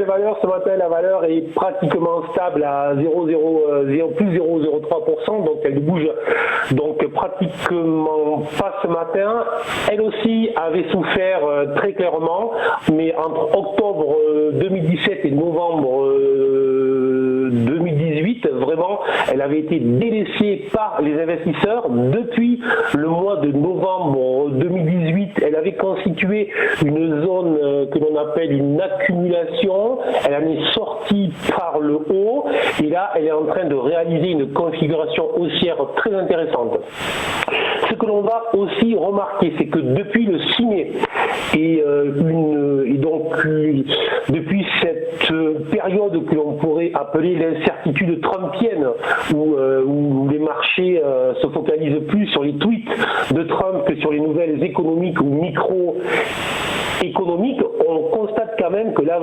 valeurs, ce matin, la valeur est pratiquement stable à plus 0,03%, donc elle bouge donc pratiquement pas ce matin. Elle aussi avait souffert très clairement, mais entre octobre 2017 et novembre 2018, vraiment, elle avait été délaissée par les investisseurs. Depuis le mois de novembre 2018, elle avait constitué une zone que l'on appelle une accumulation. Elle en est sortie par le haut et là, elle est en train de réaliser une configuration haussière très intéressante. Ce que l'on va aussi remarquer, c'est que depuis le 6 mai et depuis cette période que l'on pourrait appeler l'incertitude trumpienne, où les marchés se focalisent plus sur les tweets de Trump que sur les nouvelles économiques ou micro-économiques, on constate quand même que la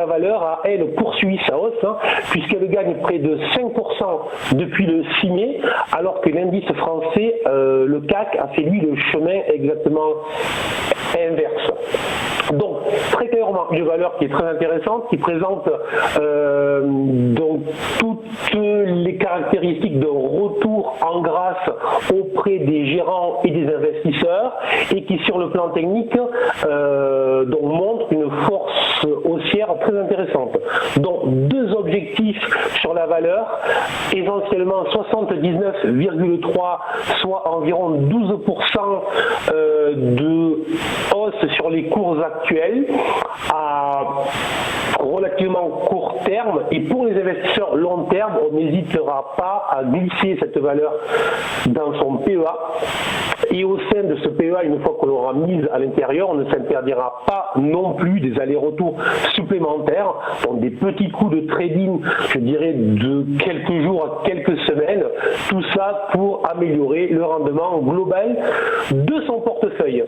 valeur a, elle, poursuivi sa hausse, puisqu'elle gagne près de 5% depuis le 6 mai, alors que l'indice français, le CAC, a fait lui le chemin exactement inverse. Donc, très clairement, une valeur qui est très intéressante, qui présente donc toutes les caractéristiques d'un retour en grâce auprès des gérants et des investisseurs, et qui, sur le plan technique, donc montre une force haussière très intéressante. Donc, deux objectifs sur la valeur, essentiellement 79,3, soit environ 12% de hausse sur les cours actuels à relativement court terme, et pour les investisseurs long terme, on n'hésitera pas à glisser cette valeur dans son PEA, et au sein de ce PEA, une fois qu'on l'aura mise à l'intérieur, on ne s'interdira pas non plus des allers-retours supplémentaires, donc des petits coups de trading, je dirais de quelques jours à quelques semaines, tout ça pour améliorer le rendement global de son portefeuille.